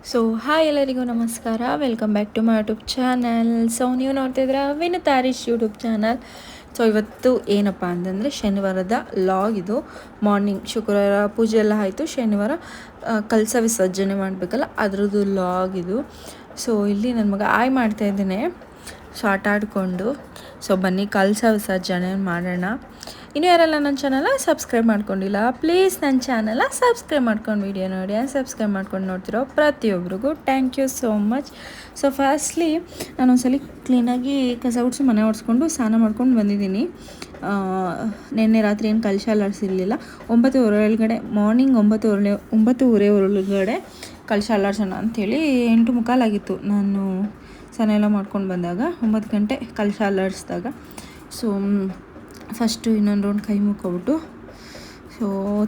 So hi ಎಲ್ಲರಿಗೂ ನಮಸ್ಕಾರ, welcome back to my YouTube channel. So ನೀವು ನೋಡ್ತಿದ್ರೆ Vinu Tarish YouTube channel. So ಇವತ್ತು ಏನಪ್ಪ ಅಂತಂದರೆ ಶನಿವಾರದ ಲಾಗ್ ಇದು. ಮಾರ್ನಿಂಗ್ ಶುಕ್ರವಾರ ಪೂಜೆ ಎಲ್ಲ ಆಯಿತು, ಶನಿವಾರ ಕಲಸ ವಿಸರ್ಜನೆ ಮಾಡಬೇಕಲ್ಲ, ಅದ್ರದ್ದು ಲಾಗ್ ಇದು. ಸೊ ಇಲ್ಲಿ ನನ್ನ ಮಗ ಮಾಡ್ತಾಯಿದ್ದೇನೆ, ಸೊ ಆಟ ಆಡಿಕೊಂಡು. ಸೊ ಬನ್ನಿ ಕಲಸ ವಿಸರ್ಜನೆ ಮಾಡೋಣ. ಇನ್ನೂ ಯಾರೆಲ್ಲ ನನ್ನ ಚಾನಲ ಸಬ್ಸ್ಕ್ರೈಬ್ ಮಾಡ್ಕೊಂಡಿಲ್ಲ, ಪ್ಲೀಸ್ ನನ್ನ ಚಾನಲ ಸಬ್ಸ್ಕ್ರೈಬ್ ಮಾಡ್ಕೊಂಡು ವಿಡಿಯೋ ನೋಡಿ, ಸಬ್ಸ್ಕ್ರೈಬ್ ಮಾಡ್ಕೊಂಡು ನೋಡ್ತಿರೋ ಪ್ರತಿಯೊಬ್ಬರಿಗೂ thank you so much. So firstly ನಾನು ಒಂದ್ಸಲ ಕ್ಲೀನಾಗಿ ಕಸ ಗುಡಿಸಿ ಮನೆ ಒರೆಸ್ಕೊಂಡು ಸ್ನಾನ ಮಾಡ್ಕೊಂಡು ಬಂದಿದ್ದೀನಿ. ನಿನ್ನೆ ರಾತ್ರಿ ಏನು ಕಲಶ ಅಲ್ಲಾಡಿಸಿರಲಿಲ್ಲ. 9:15 ಒಳಗಡೆ, ಮಾರ್ನಿಂಗ್ 9:30 ಒಳಗಡೆ ಕಲಶ ಅಲ್ಲಾಡ್ಸೋಣ ಅಂಥೇಳಿ 8:15 ಆಗಿತ್ತು ನಾನು ಸ್ನಾನ ಎಲ್ಲ ಮಾಡ್ಕೊಂಡು ಬಂದಾಗ. 9 ಗಂಟೆ ಕಲಶ ಅಲ್ಲಾಡಿಸಿದಾಗ. ಸೊ ಫಸ್ಟು ಇನ್ನೊಂದು ರೌಂಡ್ ಕೈ ಮುಕ್ಕೊಬಿಟ್ಟು, ಸೊ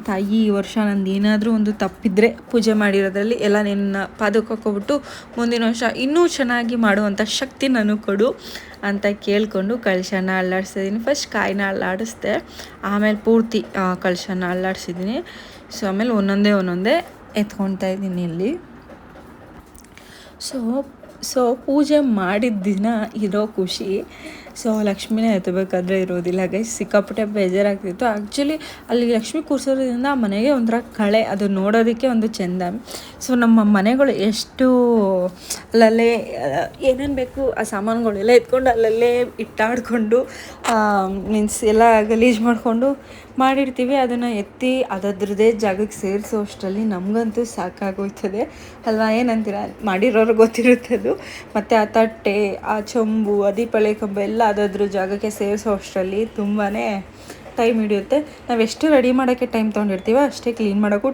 ತಾಯಿ ಈ ವರ್ಷ ನಂದು ಏನಾದರೂ ಒಂದು ತಪ್ಪಿದ್ರೆ ಪೂಜೆ ಮಾಡಿರೋದ್ರಲ್ಲಿ ಎಲ್ಲ ನಿನ್ನ ಪಾದಕ್ಕೆ ಹಾಕ್ಕೊಬಿಟ್ಟು ಮುಂದಿನ ವರ್ಷ ಇನ್ನೂ ಚೆನ್ನಾಗಿ ಮಾಡುವಂಥ ಶಕ್ತಿ ನನಗೆ ಕೊಡು ಅಂತ ಕೇಳಿಕೊಂಡು ಕಲಶನ ಅಲ್ಲಾಡಿಸಿದ್ದೀನಿ. ಫಸ್ಟ್ ಕಾಯಿನ ಅಲ್ಲಾಡಿಸ್ದೆ, ಆಮೇಲೆ ಪೂರ್ತಿ ಕಲಶನ ಅಲ್ಲಾಡಿಸಿದ್ದೀನಿ. ಸೊ ಆಮೇಲೆ ಒಂದೊಂದೇ ಎತ್ಕೊಳ್ತಾ ಇದ್ದೀನಿ ಇಲ್ಲಿ. ಸೊ ಪೂಜೆ ಮಾಡಿದ ದಿನ ಇರೋ ಖುಷಿ ಸೊ ಲಕ್ಷ್ಮಿನೇ ಎತ್ತಬೇಕಾದ್ರೆ ಇರೋದಿಲ್ಲ ಗೈಸ್. ಸಿಕ್ಕಾಪಟ್ಟೆ ಬೇಜಾರಾಗ್ತಿತ್ತು. ಆ್ಯಕ್ಚುಲಿ ಅಲ್ಲಿ ಲಕ್ಷ್ಮಿ ಕೂರಿಸೋದ್ರಿಂದ ಆ ಮನೆಗೆ ಒಂಥರ ಕಳೆ, ಅದು ನೋಡೋದಕ್ಕೆ ಒಂದು ಚೆಂದ. ಸೊ ನಮ್ಮ ಮನೆಗಳು ಎಷ್ಟು ಅಲ್ಲಲ್ಲೇ ಏನೇನು ಬೇಕು ಆ ಸಾಮಾನುಗಳೆಲ್ಲ ಎತ್ಕೊಂಡು ಅಲ್ಲಲ್ಲೇ ಇಟ್ಟಾಡಿಕೊಂಡು ಮೀನ್ಸ್ ಎಲ್ಲ ಗಲೀಜು ಮಾಡಿಕೊಂಡು ಮಾಡಿರ್ತೀವಿ. ಅದನ್ನು ಎತ್ತಿ ಅದರದ್ದೇ ಜಾಗಕ್ಕೆ ಸೇರಿಸೋ ಅಷ್ಟರಲ್ಲಿ ನಮಗಂತೂ ಸಾಕಾಗೋಯ್ತದೆ ಅಲ್ವಾ, ಏನಂತೀರ? ಮಾಡಿರೋರು ಗೊತ್ತಿರುತ್ತದು. ಮತ್ತು ಆ ತಟ್ಟೆ, ಆ ಚೊಂಬು, ಆ ದೀಪಾವಳಿ ಕಂಬ ಎಲ್ಲ ಅದ್ರ ಜಾಗಕ್ಕೆ ಸೇರಿಸೋ ಅಷ್ಟರಲ್ಲಿ ತುಂಬಾ ಟೈಮ್ ಹಿಡಿಯುತ್ತೆ. ನಾವು ಎಷ್ಟು ರೆಡಿ ಮಾಡೋಕ್ಕೆ ಟೈಮ್ ತೊಗೊಂಡಿರ್ತೀವೋ ಅಷ್ಟೇ ಕ್ಲೀನ್ ಮಾಡೋಕ್ಕೂ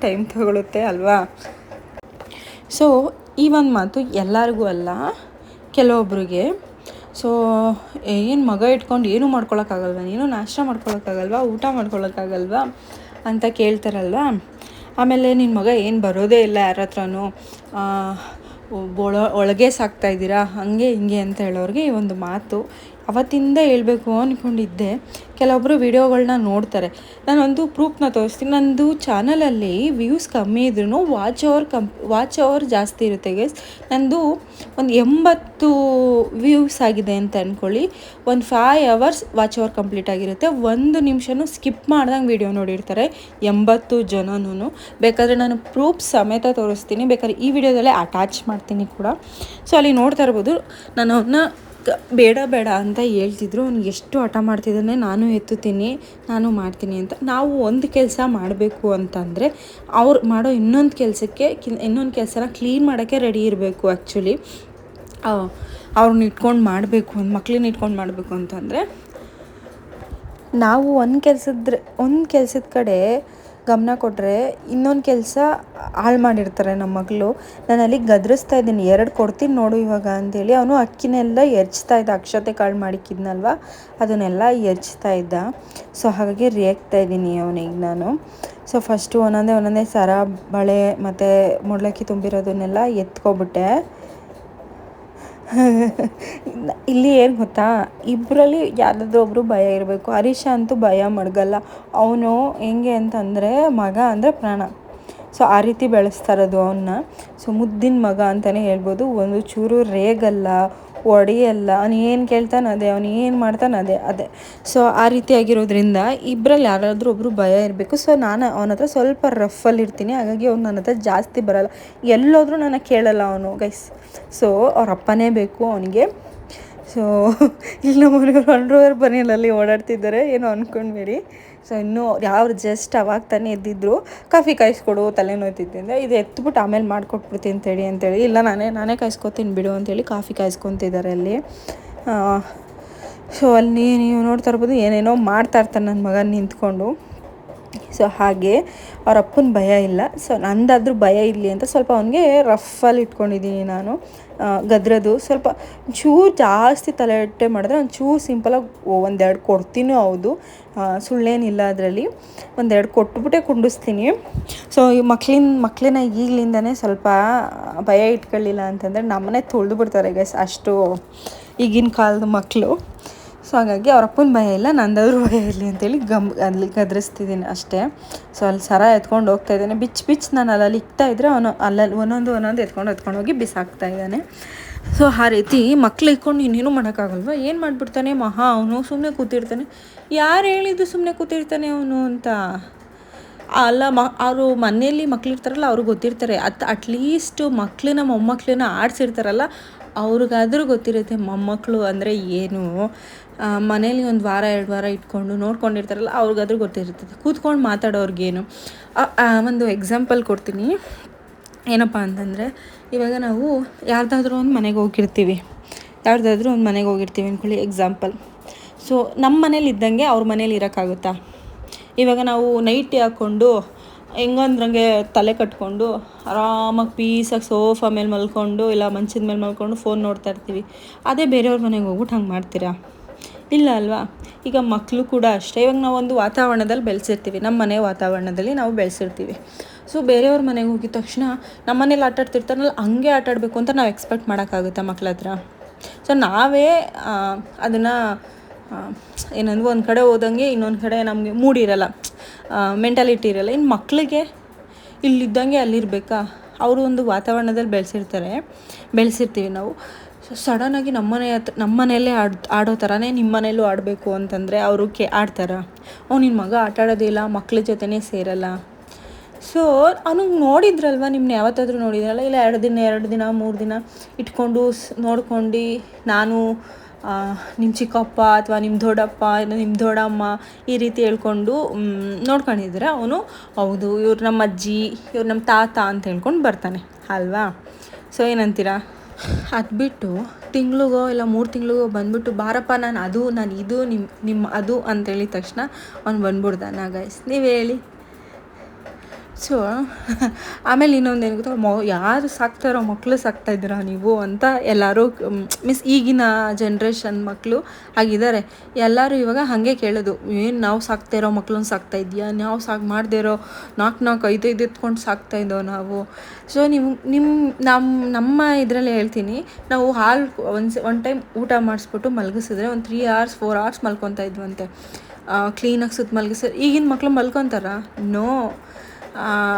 ಟೈಮ್ ತೊಗೊಳುತ್ತೆ ಅಲ್ವಾ. ಸೊ ಈ ಒಂದು ಮಾತು ಎಲ್ಲರಿಗೂ ಅಲ್ಲ, ಕೆಲವೊಬ್ರಿಗೆ. ಸೊ ಏನು ಮಗ ಇಟ್ಕೊಂಡು ಏನೂ ಮಾಡ್ಕೊಳಕ್ಕಾಗಲ್ವ, ನೀನು ನಾಷ್ಟ ಮಾಡ್ಕೊಳಕ್ಕಾಗಲ್ವಾ, ಊಟ ಮಾಡ್ಕೊಳಕ್ಕಾಗಲ್ವಾ ಅಂತ ಕೇಳ್ತಾರಲ್ವ. ಆಮೇಲೆ ನಿನ್ನ ಮಗ ಏನು ಬರೋದೇ ಇಲ್ಲ ಯಾರ ಹತ್ರನೂ, ಒಳಗೆ ಸಾಕ್ತಾಯಿದ್ದೀರಾ ಹಾಗೆ ಹಿಂಗೆ ಅಂತ ಹೇಳೋರಿಗೆ ಈ ಒಂದು ಮಾತು ಅವತ್ತಿಂದ ಹೇಳ್ಬೇಕು ಅಂದ್ಕೊಂಡಿದ್ದೆ. ಕೆಲವೊಬ್ಬರು ವಿಡಿಯೋಗಳನ್ನ ನೋಡ್ತಾರೆ, ನಾನೊಂದು ಪ್ರೂಫ್ನ ತೋರಿಸ್ತೀನಿ. ನಂದು ಚಾನಲಲ್ಲಿ ವ್ಯೂಸ್ ಕಮ್ಮಿ ಇದ್ರೂ ವಾಚ್ ಅವರ್ ಜಾಸ್ತಿ ಇರುತ್ತೆ ಗೈಸ್. ನಂದು ಒಂದು 80 ವ್ಯೂಸ್ ಆಗಿದೆ ಅಂತ ಅಂದ್ಕೊಳ್ಳಿ. ಒಂದು 5 hours ವಾಚ್ ಅವರ್ ಕಂಪ್ಲೀಟ್ ಆಗಿರುತ್ತೆ. 1 ನಿಮಿಷನೂ ಸ್ಕಿಪ್ ಮಾಡ್ದಂಗೆ ವಿಡಿಯೋ ನೋಡಿರ್ತಾರೆ 80 ಜನನೂ. ಬೇಕಾದರೆ ನಾನು ಪ್ರೂಫ್ ಸಮೇತ ತೋರಿಸ್ತೀನಿ, ಬೇಕಾದ್ರೆ ಈ ವಿಡಿಯೋದಲ್ಲೇ ಅಟ್ಯಾಚ್ ಮಾಡ್ತೀನಿ ಕೂಡ. ಸೊ ಅಲ್ಲಿ ನೋಡ್ತಾ ಇರ್ಬೋದು, ನಾನು ಅವನ್ನ ಬೇಡ ಅಂತ ಹೇಳ್ತಿದ್ರು. ಅವ್ನಿಗೆ ಎಷ್ಟು ಹಠ ಮಾಡ್ತಿದ್ದಾನೆ, ನಾನು ಎತ್ತುತ್ತೀನಿ, ನಾನು ಮಾಡ್ತೀನಿ ಅಂತ. ನಾವು ಒಂದು ಕೆಲಸ ಮಾಡಬೇಕು ಅಂತಂದರೆ ಅವ್ರು ಮಾಡೋ ಇನ್ನೊಂದು ಕೆಲಸನ ಕ್ಲೀನ್ ಮಾಡೋಕ್ಕೆ ರೆಡಿ ಇರಬೇಕು. ಆ್ಯಕ್ಚುಲಿ ಅವ್ರನ್ನ ಇಟ್ಕೊಂಡು ಮಾಡಬೇಕು, ಮಕ್ಳನ್ನ ಇಟ್ಕೊಂಡು ಮಾಡಬೇಕು ಅಂತಂದರೆ ನಾವು ಒಂದು ಕೆಲಸದ ಕಡೆ ಗಮನ ಕೊಟ್ಟರೆ ಇನ್ನೊಂದು ಕೆಲಸ ಹಾಳು ಮಾಡಿರ್ತಾರೆ ನಮ್ಮ ಮಗಳು. ನಾನು ಅಲ್ಲಿ ಗದರಿಸ್ತಾ ಇದ್ದೀನಿ, 2 ಕೊಡ್ತೀನಿ ನೋಡು ಇವಾಗ ಅಂತೇಳಿ. ಅವನು ಅಕ್ಕಿನೆಲ್ಲ ಎರ್ಚ್ತಾ ಇದ್ದ, ಅಕ್ಷತೆ ಕಾಳು ಮಾಡಿಕ್ಕಿದ್ನಲ್ವ ಅದನ್ನೆಲ್ಲ ಎರ್ಚ್ತಾ ಇದ್ದ. ಸೊ ಹಾಗಾಗಿ ರೇಗ್ತಾ ಇದ್ದೀನಿ ಅವನಿಗೆ ನಾನು. ಸೊ ಫಸ್ಟು ಒಂದೊಂದೇ ಸರ, ಬಳೆ ಮತ್ತು ಮೊಡ್ಲಕ್ಕಿ ತುಂಬಿರೋದನ್ನೆಲ್ಲ ಎತ್ಕೊಬಿಟ್ಟೆ. ಇಲ್ಲಿ ಏನು ಗೊತ್ತಾ, ಇಬ್ಬರಲ್ಲಿ ಯಾವುದಾದ್ರೂ ಒಬ್ಬರು ಭಯ ಇರಬೇಕು. ಹರೀಶ ಅಂತೂ ಭಯ ಮಡಗಲ್ಲ. ಅವನು ಹೆಂಗೆ ಅಂತಂದರೆ ಮಗ ಅಂದರೆ ಪ್ರಾಣ. ಸೊ ಆ ರೀತಿ ಬೆಳೆಸ್ತಾರದು ಅವನ್ನ. ಸೊ ಮುದ್ದಿನ ಮಗ ಅಂತಲೇ ಹೇಳ್ಬೋದು. ಒಂದು ಚೂರು ರೇಗಲ್ಲ, ಒಡೆಯಲ್ಲ, ಅವನು ಏನು ಕೇಳ್ತಾನೆ ಅದೇ, ಅವನು ಏನು ಮಾಡ್ತಾನೆ ಅದೇ. ಸೊ ಆ ರೀತಿಯಾಗಿರೋದ್ರಿಂದ ಇಬ್ಬರಲ್ಲಿ ಯಾರಾದರೂ ಒಬ್ಬರು ಭಯ ಇರಬೇಕು. ಸೊ ನಾನು ಅವನ ಹತ್ರ ಸ್ವಲ್ಪ ರಫಲ್ಲಿರ್ತೀನಿ, ಹಾಗಾಗಿ ಅವ್ನು ನನ್ನ ಹತ್ರ ಜಾಸ್ತಿ ಬರೋಲ್ಲ. ಎಲ್ಲೋದ್ರೂ ನನ್ನ ಕೇಳಲ್ಲ ಅವನು ಗೈಸ್. ಸೊ ಅವ್ರ ಅಪ್ಪನೇ ಬೇಕು ಅವನಿಗೆ. ಸೊ ಇಲ್ಲಿ ನಮ್ಮ ಮನೆಯವರು ಅಂಡರ್ವೇರ್ ಬನಿಯಲ್ಲಿ ಓಡಾಡ್ತಿದ್ದಾರೆ, ಏನೋ ಅಂದ್ಕೊಂಡ್ಬೇಡಿ. ಸೊ ಇನ್ನೂ ಜಸ್ಟ್ ಅವಾಗ ತಾನೇ ಎದ್ದಿದ್ರು. ಕಾಫಿ ಕಾಯಿಸ್ಕೊಡು, ತಲೆನೋಯ್ತಿದ್ದೆ. ಇದು ಎತ್ಬಿಟ್ಟು ಆಮೇಲೆ ಮಾಡಿಕೊಟ್ಬಿಡ್ತೀನಿ ಅಂತೇಳಿ, ಇಲ್ಲ ನಾನೇ ಕಾಯಿಸ್ಕೊತೀನಿ ಬಿಡು ಅಂತೇಳಿ ಕಾಫಿ ಕಾಯಿಸ್ಕೊತಿದ್ದಾರೆ ಅಲ್ಲಿ. ಸೊ ಅಲ್ಲಿ ನೀವು ನೋಡ್ತಾ ಇರ್ಬೋದು, ಏನೇನೋ ಮಾಡ್ತಾಯಿರ್ತಾನೆ ನನ್ನ ಮಗ ನಿಂತ್ಕೊಂಡು. ಸೊ ಹಾಗೆ ಅವ್ರ ಅಪ್ಪನ ಭಯ ಇಲ್ಲ. ಸೊ ನಂದಾದ್ರೂ ಭಯ ಇರಲಿ ಅಂತ ಸ್ವಲ್ಪ ಅವನಿಗೆ ರಫಲ್ಲಿ ಇಟ್ಕೊಂಡಿದ್ದೀನಿ ನಾನು. ಗದ್ರದು ಸ್ವಲ್ಪ ಚೂರು ಜಾಸ್ತಿ ತಲೆಹರಟೆ ಮಾಡಿದ್ರೆ ಒಂಚೂರು ಸಿಂಪಲಾಗಿ 1-2 ಕೊಡ್ತೀನಿ. ಹೌದು, ಸುಳ್ಳೇನಿಲ್ಲ ಅದರಲ್ಲಿ. 1-2 ಕೊಟ್ಬಿಟ್ಟೆ ಕುಂಡಿಸ್ತೀನಿ. ಸೊ ಈ ಮಕ್ಕಳನ್ನ ಈಗಲಿಂದನೇ ಸ್ವಲ್ಪ ಭಯ ಇಟ್ಕೊಳ್ಳಿಲ್ಲ ಅಂತಂದರೆ ನಮ್ಮನೆ ತುಳಿದು ಬಿಡ್ತಾರೆ ಗೈಸ್, ಅಷ್ಟು ಈಗಿನ ಕಾಲದ ಮಕ್ಕಳು. ಸೊ ಹಾಗಾಗಿ ಅವ್ರ ಅಪ್ಪನ ಭಯ ಇಲ್ಲ, ನಂದಾದ್ರೂ ಭಯ ಇರಲಿ ಅಂತೇಳಿ ಅಲ್ಲಿ ಗದರಿಸ್ತಿದ್ದೀನಿ ಅಷ್ಟೇ. ಸೊ ಅಲ್ಲಿ ಸರ ಎತ್ಕೊಂಡು ಹೋಗ್ತಾ ಇದ್ದಾನೆ, ಬಿಚ್ಚು ನಾನು ಅಲ್ಲಿ ಇಕ್ತಾ ಇದ್ದರೆ ಅವನು ಅಲ್ಲಲ್ಲಿ ಒಂದೊಂದು ಎತ್ಕೊಂಡು ಹೋಗಿ ಬಿಸಾಕ್ತಾ ಇದ್ದಾನೆ. ಸೊ ಆ ರೀತಿ ಮಕ್ಳು ಇಟ್ಕೊಂಡು ಇನ್ನೇನು ಮಾಡೋಕ್ಕಾಗಲ್ವ, ಏನು ಮಾಡಿಬಿಡ್ತಾನೆ ಅವನು ಸುಮ್ಮನೆ ಕೂತಿರ್ತಾನೆ. ಯಾರು ಹೇಳಿದ್ದು ಸುಮ್ಮನೆ ಕೂತಿರ್ತಾನೆ ಅವನು ಅಂತ? ಅಲ್ಲ ಅವರು ಮನೆಯಲ್ಲಿ ಮಕ್ಳಿರ್ತಾರಲ್ಲ ಅವ್ರಿಗೆ ಗೊತ್ತಿರ್ತಾರೆ. ಅಟ್ಲೀಸ್ಟು ಮೊಮ್ಮಕ್ಕಳನ್ನ ಆಡಿಸಿರ್ತಾರಲ್ಲ ಅವ್ರಿಗಾದ್ರೂ ಗೊತ್ತಿರುತ್ತೆ ಮೊಮ್ಮಕ್ಕಳು ಅಂದರೆ ಏನು. ಮನೇಲಿ 1 ವಾರ 2 ವಾರ ಇಟ್ಕೊಂಡು ನೋಡ್ಕೊಂಡಿರ್ತಾರಲ್ಲ ಅವ್ರಿಗಾದ್ರೂ ಗೊತ್ತಿರ್ತದೆ. ಕೂತ್ಕೊಂಡು ಮಾತಾಡೋರ್ಗೇನು. ಒಂದು ಎಕ್ಸಾಂಪಲ್ ಕೊಡ್ತೀನಿ. ಏನಪ್ಪ ಅಂತಂದರೆ, ಇವಾಗ ನಾವು ಯಾರ್ದಾದ್ರೂ ಒಂದು ಮನೆಗೆ ಹೋಗಿರ್ತೀವಿ ಅಂದ್ಕೊಳ್ಳಿ, ಎಕ್ಸಾಂಪಲ್. ಸೊ ನಮ್ಮ ಮನೇಲಿ ಇದ್ದಂಗೆ ಅವ್ರ ಮನೇಲಿ ಇರೋಕ್ಕಾಗುತ್ತಾ? ಇವಾಗ ನಾವು ನೈಟಿ ಹಾಕ್ಕೊಂಡು ಹೆಂಗಂದ್ರಂಗೆ ತಲೆ ಕಟ್ಕೊಂಡು ಆರಾಮಾಗಿ ಪೀಸಾಗಿ ಸೋಫಾ ಮೇಲೆ ಮಲ್ಕೊಂಡು ಇಲ್ಲ ಮಂಚದ ಮೇಲೆ ಮಲ್ಕೊಂಡು ಫೋನ್ ನೋಡ್ತಾ ಇರ್ತೀವಿ. ಅದೇ ಬೇರೆಯವ್ರ ಮನೆಗೆ ಹೋಗ್ಬಿಟ್ಟು ಹಂಗೆ ಮಾಡ್ತೀರಾ? ಇಲ್ಲ ಅಲ್ವಾ? ಈಗ ಮಕ್ಕಳು ಕೂಡ ಅಷ್ಟೇ. ಇವಾಗ ನಾವು ಒಂದು ವಾತಾವರಣದಲ್ಲಿ ಬೆಳೆಸಿರ್ತೀವಿ, ನಮ್ಮ ಮನೆ ವಾತಾವರಣದಲ್ಲಿ ನಾವು ಬೆಳೆಸಿರ್ತೀವಿ. ಸೊ ಬೇರೆಯವ್ರ ಮನೆಗೆ ಹೋಗಿದ ತಕ್ಷಣ ನಮ್ಮ ಮನೇಲಿ ಆಟಾಡ್ತಿರ್ತಾರಲ್ಲ ಹಂಗೆ ಆಟಾಡಬೇಕು ಅಂತ ನಾವು ಎಕ್ಸ್ಪೆಕ್ಟ್ ಮಾಡೋಕ್ಕಾಗುತ್ತಾ ಮಕ್ಳ ಹತ್ರ? ಸೊ ನಾವೇ ಅದನ್ನು ಏನಂದ್ರೆ ಒಂದು ಕಡೆ ಹೋದಂಗೆ ಇನ್ನೊಂದು ಕಡೆ ನಮಗೆ ಮೂಡಿರಲ್ಲ, ಮೆಂಟಾಲಿಟಿ ಇರಲ್ಲ. ಇನ್ನು ಮಕ್ಕಳಿಗೆ ಇಲ್ಲಿದ್ದಂಗೆ ಅಲ್ಲಿರಬೇಕಾ? ಅವರು ಒಂದು ವಾತಾವರಣದಲ್ಲಿ ಬೆಳೆಸಿರ್ತೀವಿ ನಾವು. ಸೊ ಸಡನ್ನಾಗಿ ನಮ್ಮ ಮನೆಯಲ್ಲೇ ಆಡೋ ಥರನೇ ನಿಮ್ಮ ಮನೆಯಲ್ಲೂ ಆಡಬೇಕು ಅಂತಂದರೆ ಅವರು ಆಡ್ತಾರಾ? ನಿನ್ನ ಮಗ ಆಟಾಡೋದೇ ಇಲ್ಲ, ಮಕ್ಳ ಜೊತೆನೇ ಸೇರಲ್ಲ. ಸೊ ಅವನಿಗೆ ನೋಡಿದ್ರಲ್ವ, ನಿಮ್ಮನ್ನ ಯಾವತ್ತಾದರೂ ನೋಡಿದ್ರಲ್ಲ, ಇಲ್ಲ 2 ದಿನ 3 ದಿನ ಇಟ್ಕೊಂಡು ನೋಡ್ಕೊಂಡು ನಾನು ನಿಮ್ಮ ಚಿಕ್ಕಪ್ಪ ಅಥವಾ ನಿಮ್ಮ ದೊಡ್ಡಪ್ಪ ನಿಮ್ಮ ದೊಡ್ಡಮ್ಮ ಈ ರೀತಿ ಹೇಳ್ಕೊಂಡು ನೋಡ್ಕೊಂಡಿದ್ರೆ ಅವನು ಹೌದು ಇವ್ರು ನಮ್ಮ ಅಜ್ಜಿ, ಇವ್ರು ನಮ್ಮ ತಾತ ಅಂತ ಹೇಳ್ಕೊಂಡು ಬರ್ತಾನೆ ಅಲ್ವಾ? ಸೊ ಏನಂತೀರಾ? ಅದು ಬಿಟ್ಟು ತಿಂಗಳಿಗೋ ಇಲ್ಲ 3 ತಿಂಗಳಿಗೋ ಬಂದ್ಬಿಟ್ಟು ಬಾರಪ್ಪ ನಾನು ಇದು ನಿಮ್ಮ ಅದು ಅಂತ ಹೇಳಿದ ತಕ್ಷಣ ಅವ್ನು ಬಂದ್ಬಿಡ್ತಾನ ಗೈಸ್? ನೀವು ಹೇಳಿ. ಸೊ ಆಮೇಲೆ ಇನ್ನೊಂದೇನು ಗೊತ್ತಾ, ಯಾರು ಸಾಕ್ತಾರೋ ಮಕ್ಕಳು ಸಾಕ್ತಾಯಿದ್ದೀರಾ ನೀವು ಅಂತ ಎಲ್ಲರೂ ಈಗಿನ ಜನ್ರೇಷನ್ ಮಕ್ಕಳು ಆಗಿದ್ದಾರೆ. ಎಲ್ಲರೂ ಇವಾಗ ಹಾಗೆ ಕೇಳೋದು, ಏನು ನಾವು ಸಾಕ್ತಾ ಇರೋ ಮಕ್ಳನ್ನ ಸಾಕ್ತಾಯಿದ್ಯಾ? ನಾವು ಮಾಡದೇ ಇರೋ 4 5 ಎತ್ಕೊಂಡು ಸಾಕ್ತಾಯಿದ್ದೋ ನಾವು. ಸೊ ನೀವು ನಮ್ಮ ಇದರಲ್ಲಿ ಹೇಳ್ತೀನಿ, ನಾವು ಹಾಲು ಒನ್ ಟೈಮ್ ಊಟ ಮಾಡಿಸ್ಬಿಟ್ಟು ಮಲಗಿಸಿದ್ರೆ ಒಂದು 3 hours 4 hours ಮಲ್ಕೊತಾ ಇದ್ವಂತೆ, ಕ್ಲೀನಾಗಿ ಸುತ್ತ ಮಲಗಿಸಿದ್ರೆ. ಈಗಿನ ಮಕ್ಕಳು ಮಲ್ಕೊತಾರ? ನೋ.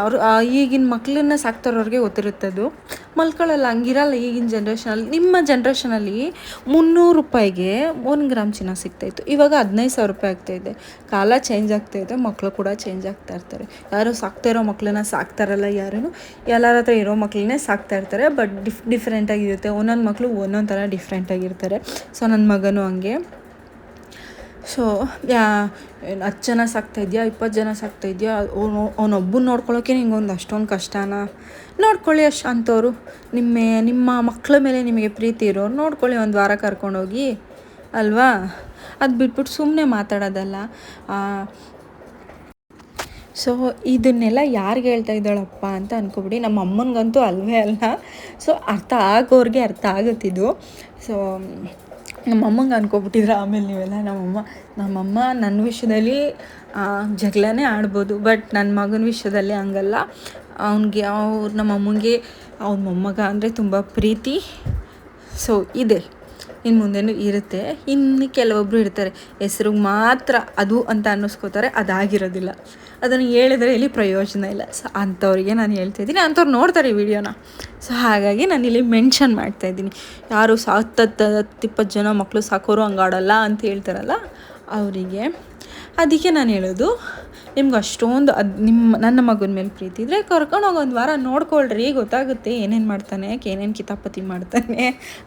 ಅವರು ಈಗಿನ ಮಕ್ಕಳನ್ನ ಸಾಕ್ತಾರವ್ರಿಗೆ ಗೊತ್ತಿರುತ್ತದು, ಮಲ್ಕೊಳ್ಳಲ್ಲ, ಹಂಗಿರಲ್ಲ ಈಗಿನ ಜನ್ರೇಷನಲ್ಲಿ. ನಿಮ್ಮ ಜನ್ರೇಷನಲ್ಲಿ 300 ರೂಪಾಯಿಗೆ 1 ಗ್ರಾಮ್ ಚಿನ್ನ ಸಿಗ್ತಾಯಿತ್ತು, ಇವಾಗ 15,000 ರೂಪಾಯಿ ಆಗ್ತಾಯಿದೆ. ಕಾಲ ಚೇಂಜ್ ಆಗ್ತಾಯಿದೆ, ಮಕ್ಕಳು ಕೂಡ ಚೇಂಜ್ ಆಗ್ತಾ ಇರ್ತಾರೆ. ಯಾರು ಸಾಕ್ತಾ ಇರೋ ಮಕ್ಕಳನ್ನ ಸಾಕ್ತಾರಲ್ಲ ಯಾರೂ, ಎಲ್ಲರ ಹತ್ರ ಇರೋ ಮಕ್ಕಳನ್ನೇ ಸಾಕ್ತಾ ಇರ್ತಾರೆ. ಬಟ್ ಡಿಫ್ರೆಂಟಾಗಿರುತ್ತೆ, ಒಂದೊಂದು ಮಕ್ಕಳು ಒಂದೊಂದು ಥರ ಡಿಫ್ರೆಂಟಾಗಿರ್ತಾರೆ. ಸೊ ನನ್ನ ಮಗನೂ ಹಂಗೆ. ಸೊ 10 ಜನ ಸಾಕ್ತಾಯಿದ್ಯಾ, 20 ಜನ ಸಾಕ್ತಾಯಿದ್ಯಾ, ಅವನೊಬ್ಬನ ನೋಡ್ಕೊಳ್ಳೋಕೆ ನಿಂಗೊಂದು ಅಷ್ಟೊಂದು ಕಷ್ಟನಾ? ನೋಡ್ಕೊಳ್ಳಿ ಅಂಥವ್ರು. ನಿಮ್ಮ ಮಕ್ಕಳ ಮೇಲೆ ನಿಮಗೆ ಪ್ರೀತಿ ಇರೋರು ನೋಡ್ಕೊಳ್ಳಿ, 1 ವಾರ ಕರ್ಕೊಂಡೋಗಿ ಅಲ್ವಾ? ಅದು ಬಿಟ್ಬಿಟ್ಟು ಸುಮ್ಮನೆ ಮಾತಾಡೋದಲ್ಲ. ಸೊ ಇದನ್ನೆಲ್ಲ ಯಾರಿಗೆ ಹೇಳ್ತಾ ಇದ್ದಾಳಪ್ಪ ಅಂತ ಅಂದ್ಕೊಬಿಡಿ. ನಮ್ಮ ಅಮ್ಮನಿಗಂತೂ ಅಲ್ವೇ ಅಲ್ಲ. ಸೊ ಅರ್ಥ ಆಗೋರಿಗೆ ಅರ್ಥ ಆಗುತ್ತಿದ್ದು. ಸೊ ನಮ್ಮಮ್ಮಂಗೆ ಅಂದ್ಕೊಬಿಟ್ಟಿದ್ರೆ ಆಮೇಲೆ ನೀವೆಲ್ಲ. ನಮ್ಮಮ್ಮ ನನ್ನ ವಿಷಯದಲ್ಲಿ ಜಗಳನೇ ಆಡ್ಬೋದು, ಬಟ್ ನನ್ನ ಮಗನ ವಿಷಯದಲ್ಲಿ ಹಂಗಲ್ಲ. ನಮ್ಮಮ್ಮಂಗೆ ಅವ್ನ ಮೊಮ್ಮಗ ಅಂದರೆ ತುಂಬ ಪ್ರೀತಿ. ಸೊ ಇದೆ, ಇನ್ನು ಮುಂದೆನೂ ಇರುತ್ತೆ. ಇನ್ನು ಕೆಲವೊಬ್ಬರು ಇರ್ತಾರೆ, ಹೆಸ್ರಿಗೆ ಮಾತ್ರ ಅದು ಅಂತ ಅನ್ನಿಸ್ಕೋತಾರೆ, ಅದಾಗಿರೋದಿಲ್ಲ. ಅದನ್ನು ಹೇಳಿದ್ರೆ ಇಲ್ಲಿ ಪ್ರಯೋಜನ ಇಲ್ಲ. ಸೊ ಅಂಥವ್ರಿಗೆ ನಾನು ಹೇಳ್ತಾಯಿದ್ದೀನಿ, ಅಂಥವ್ರು ನೋಡ್ತಾರೆ ಈ ವಿಡಿಯೋನ. ಸೊ ಹಾಗಾಗಿ ನಾನು ಇಲ್ಲಿ ಮೆನ್ಷನ್ ಮಾಡ್ತಾಯಿದ್ದೀನಿ. ಯಾರು 10-20 ಜನ ಮಕ್ಕಳು ಸಾಕೋರು ಹಂಗಾಡಲ್ಲ ಅಂತ ಹೇಳ್ತಾರಲ್ಲ ಅವರಿಗೆ. ಅದಕ್ಕೆ ನಾನು ಹೇಳೋದು, ನಿಮ್ಗೆ ಅಷ್ಟೊಂದು ನನ್ನ ಮಗನ ಮೇಲೆ ಪ್ರೀತಿ ಇದ್ದರೆ ಕರ್ಕೊಂಡೋಗಿ 1 ವಾರ ನೋಡ್ಕೊಳ್ರಿ, ಗೊತ್ತಾಗುತ್ತೆ ಏನೇನು ಮಾಡ್ತಾನೆ, ಏನೇನು ಕಿತಾಪತಿ ಮಾಡ್ತಾನೆ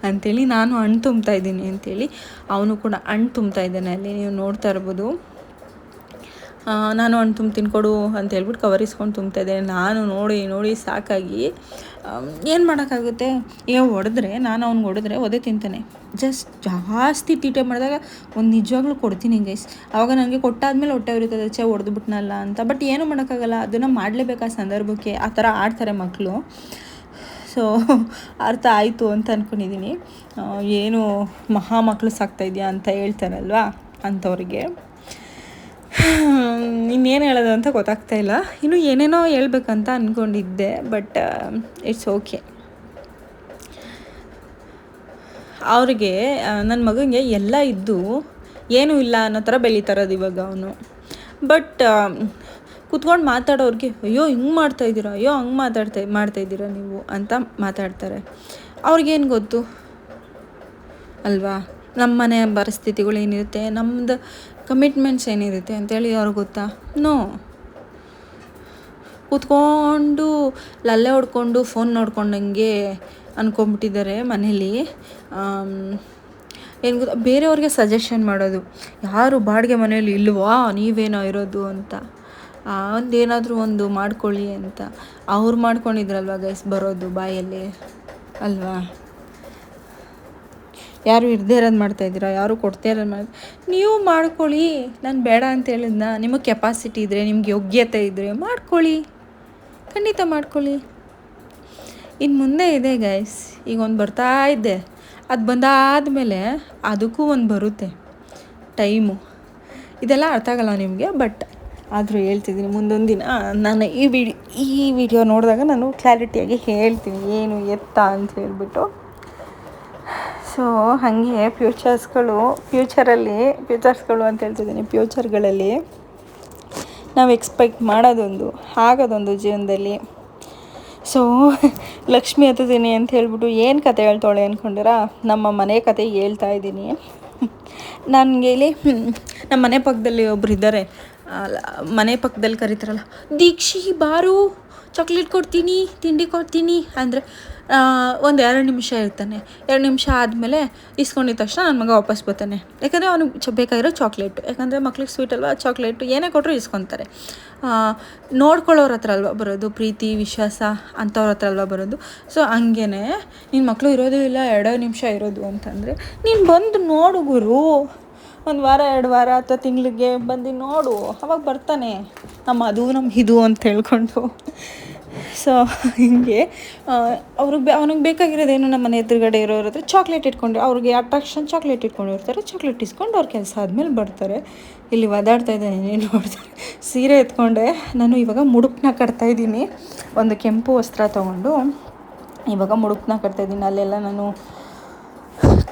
ಅಂಥೇಳಿ. ನಾನು ಹಣ್ಣು ತುಂಬ್ತಾಯಿದ್ದೀನಿ ಅಂಥೇಳಿ ಅವನು ಕೂಡ ಹಣ್ಣು ತುಂಬ್ತಾ ಇದ್ದಾನೆ. ಅಲ್ಲಿ ನೀವು ನೋಡ್ತಾ ಇರ್ಬೋದು. ನಾನು ಹಣ್ಣು ತಿನ್ಕೊಡು ಅಂತ ಹೇಳ್ಬಿಟ್ಟು ಕವರ್ ಇಸ್ಕೊಂಡು ತುಂಬ್ತಾಯಿದ್ದೆ. ನಾನು ನೋಡಿ ಸಾಕಾಗಿ ಏನು ಮಾಡೋಕ್ಕಾಗುತ್ತೆ. ಈಗ ನಾನು ಅವ್ನಿಗೆ ಹೊಡೆದ್ರೆ ಒದೆ ತಿಂತಾನೆ. ಜಾಸ್ತಿ ತೀಟೆ ಮಾಡಿದಾಗ ಒಂದು ನಿಜವಾಗ್ಲೂ ಕೊಡ್ತೀನಿ ಗೈಸ್. ಆವಾಗ ನನಗೆ ಕೊಟ್ಟಾದ್ಮೇಲೆ ಹೊಟ್ಟೆ ಉರಿತದೆ, ಹೊಡೆದ್ಬಿಟ್ನಲ್ಲ ಅಂತ. ಬಟ್ ಏನೂ ಮಾಡೋಕ್ಕಾಗಲ್ಲ, ಅದನ್ನು ಮಾಡಲೇಬೇಕು ಆ ಸಂದರ್ಭಕ್ಕೆ. ಆ ಥರ ಆಡ್ತಾರೆ ಮಕ್ಕಳು. ಸೊ ಅರ್ಥ ಆಯಿತು ಅಂತ ಅಂದ್ಕೊಂಡಿದ್ದೀನಿ. ಏನು ಮಕ್ಕಳು ಸಾಕ್ತಾಯಿದ್ಯಾ ಅಂತ ಹೇಳ್ತಾರಲ್ವ ಅಂಥವ್ರಿಗೆ. ಇನ್ನೇನು ಹೇಳೋದು ಅಂತ ಗೊತ್ತಾಗ್ತಾಯಿಲ್ಲ. ಇನ್ನೂ ಏನೇನೋ ಹೇಳ್ಬೇಕಂತ ಅಂದ್ಕೊಂಡಿದ್ದೆ, ಬಟ್ ಇಟ್ಸ್ ಓಕೆ. ಅವ್ರಿಗೆ ನನ್ನ ಮಗನಿಗೆ ಎಲ್ಲ ಇದ್ದು ಏನೂ ಇಲ್ಲ ಅನ್ನೋ ಥರ ಬೆಳೀತಾರದು ಇವಾಗ ಅವನು. ಬಟ್ ಕೂತ್ಕೊಂಡು ಮಾತಾಡೋರಿಗೆ ಅಯ್ಯೋ ಹಿಂಗೆ ಮಾಡ್ತಾಯಿದ್ದೀರಾ, ಅಯ್ಯೋ ಹಂಗೆ ಮಾಡ್ತಾಯಿದ್ದೀರಾ ನೀವು ಅಂತ ಮಾತಾಡ್ತಾರೆ. ಅವ್ರಿಗೇನು ಗೊತ್ತು ಅಲ್ವಾ, ನಮ್ಮ ಮನೆ ಪರಿಸ್ಥಿತಿಗಳು ಏನಿರುತ್ತೆ, ನಮ್ಮದು ಕಮಿಟ್ಮೆಂಟ್ಸ್ ಏನಿರುತ್ತೆ ಅಂತೇಳಿ ಅವ್ರಿಗೆ ಗೊತ್ತಾ? ನೋ. ಕೂತ್ಕೊಂಡು ಲಲ್ಲೆ ಹೊಡ್ಕೊಂಡು ಫೋನ್ ನೋಡ್ಕೊಂಡಂಗೆ ಅಂದ್ಕೊಂಬಿಟ್ಟಿದ್ದಾರೆ ಮನೇಲಿ. ಏನು ಗೊತ್ತಾ, ಬೇರೆಯವ್ರಿಗೆ ಸಜೆಷನ್ ಮಾಡೋದು, ಯಾರು ಬಾಡಿಗೆ ಮನೇಲಿ ಇಲ್ವಾ ನೀವೇನೋ ಇರೋದು ಅಂತ, ಒಂದೇನಾದರೂ ಒಂದು ಮಾಡ್ಕೊಳ್ಳಿ ಅಂತ. ಅವ್ರು ಮಾಡ್ಕೊಂಡಿದ್ರಲ್ವ ಗೈಸ್ ಬರೋದು ಬಾಯಲ್ಲಿ ಅಲ್ವಾ. ಯಾರು ಇರದೇ ಇರೋದು ಮಾಡ್ತಾಯಿದ್ದೀರಾ, ಯಾರು ಕೊಡ್ತಾ ಇರೋದು ನೀವು ಮಾಡ್ಕೊಳ್ಳಿ. ನಾನು ಬೇಡ ಅಂತ ಹೇಳಿದ್ನ? ನಿಮಗೆ ಕೆಪಾಸಿಟಿ ಇದ್ದರೆ, ನಿಮ್ಗೆ ಯೋಗ್ಯತೆ ಇದ್ದರೆ ಮಾಡ್ಕೊಳ್ಳಿ, ಖಂಡಿತ ಮಾಡ್ಕೊಳ್ಳಿ. ಇನ್ನು ಮುಂದೆ ಇದೆ ಗೈಸ್, ಈಗ ಒಂದು ಬರ್ತಾ ಇದ್ದೆ, ಅದು ಬಂದಾದಮೇಲೆ ಅದಕ್ಕೂ ಒಂದು ಬರುತ್ತೆ ಟೈಮು. ಇದೆಲ್ಲ ಅರ್ಥ ಆಗಲ್ಲ ನಿಮಗೆ, ಬಟ್ ಆದರೂ ಹೇಳ್ತಿದ್ದೀನಿ. ಮುಂದೊಂದು ದಿನ ನಾನು ಈ ವಿಡಿಯೋ ನೋಡಿದಾಗ ನಾನು ಕ್ಲಾರಿಟಿಯಾಗಿ ಹೇಳ್ತೀನಿ ಏನು ಎತ್ತ ಅಂತ ಹೇಳ್ಬಿಟ್ಟು. ಸೊ ಹಾಗೆ ಫ್ಯೂಚರ್ಸ್ಗಳು ಅಂತ ಹೇಳ್ತಿದ್ದೀನಿ, ಫ್ಯೂಚರ್ಗಳಲ್ಲಿ ನಾವು ಎಕ್ಸ್ಪೆಕ್ಟ್ ಮಾಡೋದೊಂದು, ಆಗೋದೊಂದು ಜೀವನದಲ್ಲಿ. ಸೊ ಲಕ್ಷ್ಮಿ ಹತ್ತಿದ್ದೀನಿ ಅಂತ ಹೇಳ್ಬಿಟ್ಟು ಏನು ಕತೆ ಹೇಳ್ತಾಳೆ ಅಂದ್ಕೊಂಡಿರಾ? ನಮ್ಮ ಮನೆ ಕತೆ ಹೇಳ್ತಾ ಇದ್ದೀನಿ. ನನಗೆ ಇಲ್ಲಿ ನಮ್ಮ ಮನೆ ಪಕ್ಕದಲ್ಲಿ ಒಬ್ರು ಇದ್ದಾರೆ, ಮನೆ ಪಕ್ಕದಲ್ಲಿ ಕರೀತಾರಲ್ಲ, ದೀಕ್ಷಿ ಬಾರು ಚಾಕ್ಲೇಟ್ ಕೊಡ್ತೀನಿ, ತಿಂಡಿ ಕೊಡ್ತೀನಿ ಅಂದರೆ ಒಂದು 2 ನಿಮಿಷ ಇರ್ತಾನೆ. 2 ನಿಮಿಷ ಆದಮೇಲೆ ಇಸ್ಕೊಂಡಿದ ತಕ್ಷಣ ನನ್ನ ಮಗ ವಾಪಸ್ ಬರ್ತಾನೆ. ಯಾಕಂದರೆ ಅವನಿಗೆ ಬೇಕಾಗಿರೋ ಚಾಕ್ಲೇಟು, ಯಾಕಂದರೆ ಮಕ್ಳಿಗೆ ಸ್ವೀಟ್ ಅಲ್ವಾ, ಚಾಕ್ಲೇಟು ಏನೇ ಕೊಟ್ಟರು ಇಸ್ಕೊತಾರೆ. ನೋಡ್ಕೊಳ್ಳೋರ ಹತ್ರ ಅಲ್ವಾ ಬರೋದು, ಪ್ರೀತಿ ವಿಶ್ವಾಸ ಅಂಥವ್ರ ಹತ್ರ ಅಲ್ವಾ ಬರೋದು. ಸೊ ಹಂಗೇ ನಿನ್ನ ಮಕ್ಕಳು ಇರೋದು ಇಲ್ಲ 2 ನಿಮಿಷ ಇರೋದು ಅಂತಂದರೆ ನೀನು ಬಂದು ನೋಡು ಗುರು, 1 ವಾರ 2 ವಾರ ಅಥವಾ ತಿಂಗಳಿಗೆ ಬಂದು ನೋಡು, ಅವಾಗ ಬರ್ತಾನೆ ನಮ್ಮ ಇದು ಅಂತ ಹೇಳ್ಕೊಂಡು. ಸೊ ಹೀಗೆ ಅವನಿಗೆ ಬೇಕಾಗಿರೋದೇನು, ನಮ್ಮ ಮನೆ ಎದುರುಗಡೆ ಇರೋರ ಹತ್ರ ಚಾಕ್ಲೇಟ್ ಇಟ್ಕೊಂಡು, ಅವ್ರಿಗೆ ಅಟ್ರಾಕ್ಷನ್ ಚಾಕ್ಲೇಟ್ ಇಟ್ಕೊಂಡಿರ್ತಾರೆ, ಚಾಕ್ಲೇಟ್ ಇಸ್ಕೊಂಡು ಅವ್ರ ಕೆಲಸ ಆದಮೇಲೆ ಬರ್ತಾರೆ. ಇಲ್ಲಿ ಒದಾಡ್ತಾ ಇದ್ದಾನೆ ನೋಡ್ತಾರೆ, ಸೀರೆ ಎತ್ಕೊಂಡೆ ನಾನು ಇವಾಗ ಮುಡುಪನ್ನ ಕಟ್ತಾಯಿದ್ದೀನಿ. ಒಂದು ಕೆಂಪು ವಸ್ತ್ರ ತೊಗೊಂಡು ಇವಾಗ ಮುಡುಪನ್ನ ಕಟ್ತಾಯಿದ್ದೀನಿ. ಅಲ್ಲೆಲ್ಲ ನಾನು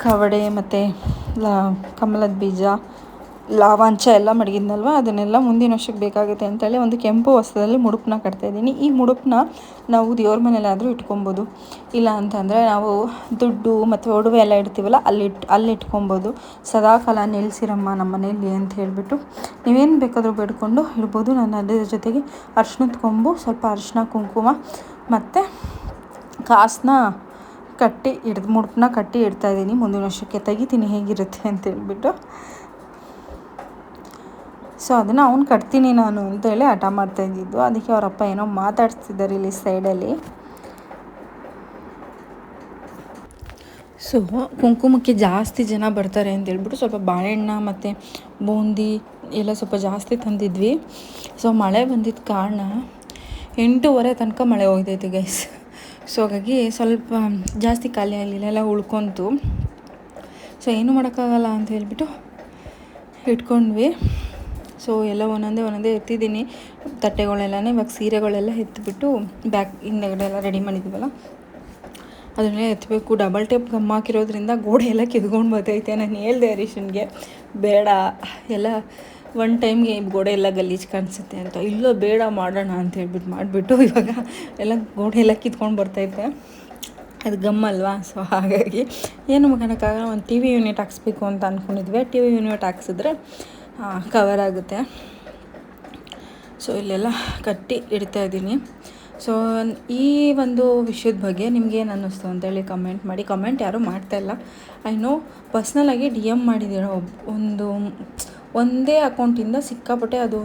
ಕವಡೆ ಮತ್ತು ಕಮಲದ ಬೀಜ, ಲಾವಾಂಚ ಎಲ್ಲ ಮಡಗಿದ್ನಲ್ವ, ಅದನ್ನೆಲ್ಲ ಮುಂದಿನ ವರ್ಷಕ್ಕೆ ಬೇಕಾಗುತ್ತೆ ಅಂತೇಳಿ ಒಂದು ಕೆಂಪು ವಸ್ತ್ರದಲ್ಲಿ ಮುಡುಪನ್ನ ಕಟ್ತಾಯಿದ್ದೀನಿ. ಈ ಮುಡುಪನ್ನ ನಾವು ದೇವ್ರ ಮನೇಲಾದರೂ ಇಟ್ಕೊಬೋದು, ಇಲ್ಲ ಅಂತಂದರೆ ನಾವು ದುಡ್ಡು ಮತ್ತು ಒಡವೆ ಎಲ್ಲ ಇಡ್ತೀವಲ್ಲ ಅಲ್ಲಿ ಇಟ್ಕೊಬೋದು. ಸದಾಕಾಲ ನಿಲ್ಲಿಸಿರಮ್ಮ ನಮ್ಮ ಮನೇಲಿ ಅಂತ ಹೇಳಿಬಿಟ್ಟು ನೀವೇನು ಬೇಕಾದರೂ ಬೇಡ್ಕೊಂಡು ಇಡ್ಬೋದು. ನಾನು ಅದ್ರ ಜೊತೆಗೆ ಅರ್ಶಿಣದ ಕೊಂಬು, ಸ್ವಲ್ಪ ಅರಿಶಿನ ಕುಂಕುಮ ಮತ್ತು ಕಾಸನ್ನ ಮುಡುಪನ್ನ ಕಟ್ಟಿ ಇಡ್ತಾಯಿದ್ದೀನಿ. ಮುಂದಿನ ವರ್ಷಕ್ಕೆ ತೆಗಿತೀನಿ ಹೇಗಿರುತ್ತೆ ಅಂತೇಳ್ಬಿಟ್ಟು. ಸೊ ಅದನ್ನು ಅವ್ನು ಕಟ್ತೀನಿ ನಾನು ಅಂತೇಳಿ ಹಠ ಮಾಡ್ತಾಯಿದ್ದಿದ್ದು. ಅದಕ್ಕೆ ಅವರಪ್ಪ ಏನೋ ಮಾತಾಡ್ತಿದ್ದಾರೆ ಇಲ್ಲಿ ಸೈಡಲ್ಲಿ. ಸೊ ಕುಂಕುಮಕ್ಕೆ ಜಾಸ್ತಿ ಜನ ಬರ್ತಾರೆ ಅಂತೇಳ್ಬಿಟ್ಟು ಸ್ವಲ್ಪ ಬಾಳೆಹಣ್ಣು ಮತ್ತು ಬೂಂದಿ ಎಲ್ಲ ಸ್ವಲ್ಪ ಜಾಸ್ತಿ ತಂದಿದ್ವಿ. ಸೊ ಮಳೆ ಬಂದಿದ್ದ ಕಾರಣ 8:30 ತನಕ ಮಳೆ ಹೋಗ್ತೈತೆ ಗೈಸ್. ಸೊ ಹಾಗಾಗಿ ಸ್ವಲ್ಪ ಜಾಸ್ತಿ ಖಾಲಿ ಆಗಲಿಲ್ಲ, ಎಲ್ಲ ಉಳ್ಕೊತು. ಸೊ ಏನು ಮಾಡೋಕ್ಕಾಗಲ್ಲ ಅಂತ ಹೇಳ್ಬಿಟ್ಟು ಇಟ್ಕೊಂಡ್ವಿ. ಸೊ ಎಲ್ಲ ಒಂದೊಂದೇ ಎತ್ತಿದ್ದೀನಿ ತಟ್ಟೆಗಳೆಲ್ಲನೇ. ಇವಾಗ ಸೀರೆಗಳೆಲ್ಲ ಎತ್ತಿಬಿಟ್ಟು ಹಿಂದೆಗಡೆ ಎಲ್ಲ ರೆಡಿ ಮಾಡಿದ್ದೀವಲ್ಲ ಅದನ್ನೆಲ್ಲ ಎತ್ತಬೇಕು. ಡಬಲ್ ಟೇಪ್ ಗಮ್ ಹಾಕಿರೋದ್ರಿಂದ ಗೋಡೆ ಎಲ್ಲ ಕಿದ್ಕೊಂಡು ಬರ್ತೈತೆ. ನಾನು ಹೇಳ್ದೆ ಹರೀಶನ್ಗೆ ಬೇಡ, ಎಲ್ಲ ಒನ್ ಟೈಮ್ಗೆ ಗೋಡೆ ಎಲ್ಲ ಗಲೀಜು ಕಾಣಿಸುತ್ತೆ ಅಂತ. ಇಲ್ಲೋ ಬೇಡ ಮಾಡೋಣ ಅಂತ ಹೇಳ್ಬಿಟ್ಟು ಮಾಡಿಬಿಟ್ಟು ಇವಾಗ ಎಲ್ಲ ಗೋಡೆ ಎಲ್ಲ ಕಿತ್ಕೊಂಡು ಬರ್ತೈತೆ. ಅದು ಗಮ್ಮಲ್ವಾ. ಸೊ ಹಾಗಾಗಿ ಏನು ಮಾಡೋಕ್ಕಾಗಲ್ಲ. ಒಂದು TV ಯೂನಿಟ್ ಹಾಕ್ಸ್ಬೇಕು ಅಂತ ಅಂದ್ಕೊಂಡಿದ್ವಿ. TV ಯೂನಿಟ್ ಹಾಕ್ಸಿದ್ರೆ ಕವರ್ ಆಗುತ್ತೆ. ಸೊ ಇಲ್ಲೆಲ್ಲ ಕಟ್ಟಿ ಇಡ್ತಾಯಿದ್ದೀನಿ. ಸೊ ಈ ಒಂದು ವಿಷಯದ ಬಗ್ಗೆ ನಿಮ್ಗೇನು ಅನ್ನಿಸ್ತು ಅಂತೇಳಿ ಕಮೆಂಟ್ ಮಾಡಿ. ಕಮೆಂಟ್ ಯಾರೂ ಮಾಡ್ತಾಯಿಲ್ಲ. ಐ ನೋ ಪರ್ಸ್ನಲಾಗಿ DM ಮಾಡಿದ್ದೀರ ಒಂದೇ ಅಕೌಂಟಿಂದ ಸಿಕ್ಕಾಪಟ್ಟೆ ಅದು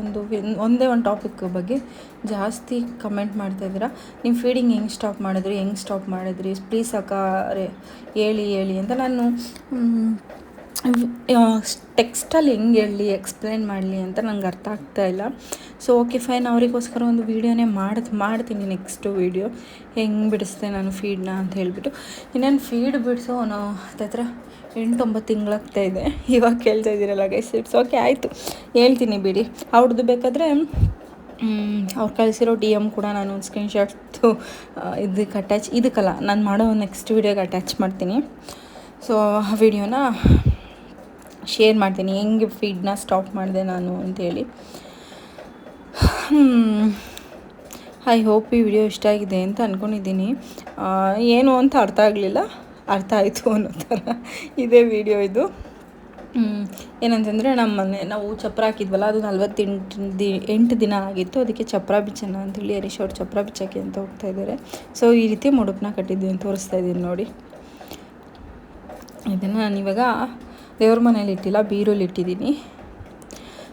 ಒಂದೇ ಒಂದು ಟಾಪಿಕ್ ಬಗ್ಗೆ ಜಾಸ್ತಿ ಕಮೆಂಟ್ ಮಾಡ್ತಾಯಿದ್ದೀರಾ. ನೀವು ಫೀಡಿಂಗ್ ಹೆಂಗೆ ಸ್ಟಾಪ್ ಮಾಡಿದ್ರಿ ಪ್ಲೀಸ್ ಅಕ್ಕ ಹೇಳಿ ಅಂತ. ನಾನು ಟೆಕ್ಸ್ಟಲ್ಲಿ ಹೆಂಗೆ ಹೇಳಲಿ, ಎಕ್ಸ್ಪ್ಲೇನ್ ಮಾಡಲಿ ಅಂತ ನಂಗೆ ಅರ್ಥ ಆಗ್ತಾಯಿಲ್ಲ. ಸೊ ಓಕೆ ಫೈನ್, ಅವರಿಗೋಸ್ಕರ ಒಂದು ವೀಡಿಯೋನೇ ಮಾಡ್ತೀನಿ ನೆಕ್ಸ್ಟು ವೀಡಿಯೋ ಹೆಂಗೆ ಬಿಡಿಸ್ದೆ ನಾನು ಫೀಡ್ನ ಅಂತ ಹೇಳಿಬಿಟ್ಟು. ಇನ್ನೇನು ಫೀಡ್ ಬಿಡಿಸೋ ಹತ್ರ 8-9 ತಿಂಗಳಾಗ್ತಾಯಿದೆ. ಇವಾಗ ಕೇಳ್ತಾ ಇದ್ದೀರಲ್ಲ ಗೈಸ್, ಇಟ್ಸ್ ಓಕೆ, ಆಯಿತು ಹೇಳ್ತೀನಿ ಬಿಡಿ. ಅವ್ರದ್ದು ಬೇಕಾದರೆ ಅವ್ರು ಕಳಿಸಿರೋ DM ಕೂಡ ನಾನು ಒಂದು ಸ್ಕ್ರೀನ್ಶಾಟ್ದು ಇದಕ್ಕಲ್ಲ ನಾನು ಮಾಡೋ ನೆಕ್ಸ್ಟ್ ವೀಡಿಯೋಗೆ ಅಟ್ಯಾಚ್ ಮಾಡ್ತೀನಿ. ಸೊ ಆ ವಿಡಿಯೋನ ಶೇರ್ ಮಾಡ್ತೀನಿ ಹೆಂಗೆ ಫೀಡ್ನ ಸ್ಟಾಪ್ ಮಾಡಿದೆ ನಾನು ಅಂಥೇಳಿ. ಐ ಹೋಪ್ ಈ ವಿಡಿಯೋ ಇಷ್ಟ ಆಗಿದೆ ಅಂತ ಅಂದ್ಕೊಂಡಿದ್ದೀನಿ. ಏನು ಅಂತ ಅರ್ಥ ಆಗಲಿಲ್ಲ, ಅರ್ಥ ಆಯಿತು ಅನ್ನೋ ಥರ ಇದೇ ವಿಡಿಯೋ ಇದು. ಏನಂತಂದರೆ ನಾವು ಚಪ್ಪರ ಹಾಕಿದ್ವಲ್ಲ, ಅದು 48 ದಿನ ಆಗಿತ್ತು. ಅದಕ್ಕೆ ಚಪ್ಪರ ಬಿಚ್ಚೋಣ ಅಂತೇಳಿ ಹರೀಶ್ ಅವ್ರು ಚಪ್ಪರ ಬಿಚ್ಚೋಕ್ಕೆ ಅಂತ ಹೋಗ್ತಾಯಿದ್ದಾರೆ. ಸೊ ಈ ರೀತಿ ಮುಡುಪನ್ನ ಕಟ್ಟಿದ್ದೀನಿ, ತೋರಿಸ್ತಾ ಇದ್ದೀನಿ ನೋಡಿ. ಇದನ್ನು ನಾನು ಇವಾಗ ದೇವ್ರ ಮನೇಲಿ ಇಟ್ಟಿಲ್ಲ, ಬೀರಲ್ಲಿ ಇಟ್ಟಿದ್ದೀನಿ.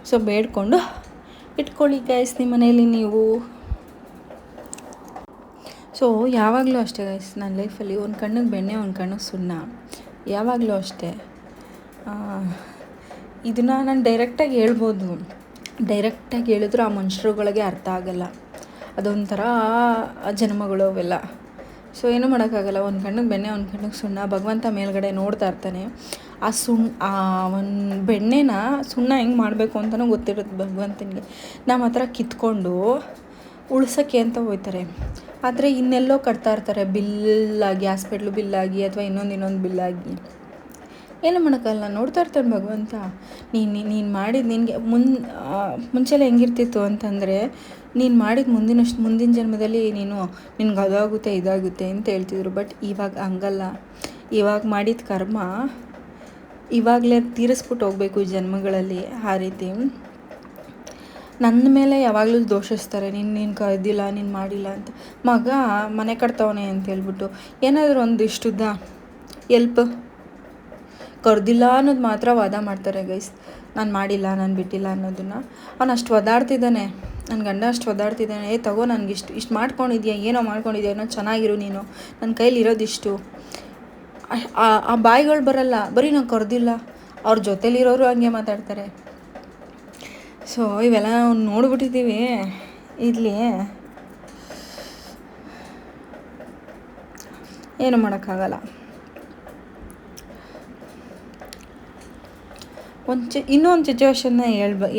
ಸೊ ಬೇಡ್ಕೊಂಡು ಇಟ್ಕೊಳ್ಳಿ ಗೈಸ್ ನಿಮ್ಮ ಮನೇಲಿ ನೀವು. ಸೊ ಯಾವಾಗಲೂ ಅಷ್ಟೇ ಗೈಸ್, ನನ್ನ ಲೈಫಲ್ಲಿ ಒಂದು ಕಣ್ಣಿಗೆ ಬೆಣ್ಣೆ ಒಂದು ಕಣ್ಣಿಗೆ ಸುಣ್ಣ, ಯಾವಾಗಲೂ ಅಷ್ಟೇ. ಇದನ್ನು ನಾನು ಡೈರೆಕ್ಟಾಗಿ ಹೇಳ್ಬೋದು, ಡೈರೆಕ್ಟಾಗಿ ಹೇಳಿದ್ರು ಆ ಮನುಷ್ಯರುಗಳಿಗೆ ಅರ್ಥ ಆಗಲ್ಲ. ಅದೊಂಥರ ಜನ್ಮಗಳು ಅವೆಲ್ಲ. ಸೊ ಏನೂ ಮಾಡೋಕ್ಕಾಗಲ್ಲ. ಒಂದು ಕಣ್ಣಿಗೆ ಬೆಣ್ಣೆ ಒಂದು ಕಣ್ಣಿಗೆ ಸುಣ್ಣ. ಭಗವಂತ ಮೇಲ್ಗಡೆ ನೋಡ್ತಾ ಇರ್ತಾನೆ. ಆ ಒಂದು ಬೆಣ್ಣೆನ ಸುಣ್ಣ ಹೆಂಗೆ ಮಾಡಬೇಕು ಅಂತಲೂ ಗೊತ್ತಿರುತ್ತೆ ಭಗವಂತನಿಗೆ. ನಮ್ಮ ಹತ್ರ ಕಿತ್ಕೊಂಡು ಉಳ್ಸೋಕ್ಕೆ ಅಂತ ಹೋಗ್ತಾರೆ. ಆದರೆ ಇನ್ನೆಲ್ಲೋ ಕಟ್ತಾ ಇರ್ತಾರೆ, ಬಿಲ್ಲಾಗಿ, ಹಾಸ್ಪಿಟ್ಲು ಬಿಲ್ಲಾಗಿ ಅಥವಾ ಇನ್ನೊಂದು ಬಿಲ್ಲಾಗಿ. ಏನೂ ಮಾಡೋಕ್ಕಲ್ಲ, ನೋಡ್ತಾ ಇರ್ತಾನೆ ಭಗವಂತ. ನೀನು ಮಾಡಿದ ನಿನಗೆ ಮುಂಚೆಲ್ಲ ಹೆಂಗಿರ್ತಿತ್ತು ಅಂತಂದರೆ, ನೀನು ಮಾಡಿದ ಮುಂದಿನ ಜನ್ಮದಲ್ಲಿ ನಿನ್ಗೆ ಅದಾಗುತ್ತೆ ಇದಾಗುತ್ತೆ ಅಂತ ಹೇಳ್ತಿದ್ರು. ಬಟ್ ಇವಾಗ ಹಂಗಲ್ಲ. ಇವಾಗ ಮಾಡಿದ ಕರ್ಮ ಇವಾಗಲೇ ತೀರಿಸ್ಬಿಟ್ಟು ಹೋಗಬೇಕು ಜನ್ಮಗಳಲ್ಲಿ. ಆ ರೀತಿ ನನ್ನ ಮೇಲೆ ಯಾವಾಗಲೂ ದೋಷಿಸ್ತಾರೆ, ನೀನು ಕರೆದಿಲ್ಲ, ನೀನು ಮಾಡಿಲ್ಲ ಅಂತ. ಮನೆ ಕಟ್ತವನೆ ಅಂತ ಹೇಳ್ಬಿಟ್ಟು ಏನಾದರೂ ಒಂದಿಷ್ಟುದ್ದ ಎಲ್ಪ್ ಕರೆದಿಲ್ಲ ಅನ್ನೋದು ಮಾತ್ರ ವಾದ ಮಾಡ್ತಾರೆ ಗೈಸ್. ನಾನು ಮಾಡಿಲ್ಲ, ನಾನು ಬಿಟ್ಟಿಲ್ಲ ಅನ್ನೋದನ್ನು. ಅವನು ಅಷ್ಟು ಒದಾಡ್ತಿದ್ದಾನೆ, ನನ್ನ ಗಂಡ ಅಷ್ಟು ಒದಾಡ್ತಿದ್ದಾನೆ. ತಗೋ, ನನಗೆ ಇಷ್ಟು ಮಾಡ್ಕೊಂಡಿದ್ಯಾ, ಏನೋ ಮಾಡ್ಕೊಂಡಿದ್ಯಾ, ಏನೋ ಚೆನ್ನಾಗಿರು ನೀನು, ನನ್ನ ಕೈಲಿರೋದಿಷ್ಟು. ಆ ಬಾಯಿಗಳು ಬರಲ್ಲ, ಬರೀ ನಾವು ಕರೆದಿಲ್ಲ. ಅವ್ರ ಜೊತೆಲಿರೋರು ಹಂಗೆ ಮಾತಾಡ್ತಾರೆ. ಸೊ ಇವೆಲ್ಲ ನಾವು ನೋಡ್ಬಿಟ್ಟಿದ್ದೀವಿ. ಇಲ್ಲಿ ಏನು ಮಾಡೋಕ್ಕಾಗಲ್ಲ. ಇನ್ನೊಂದು ಸಿಚುವೇಶನ್ನ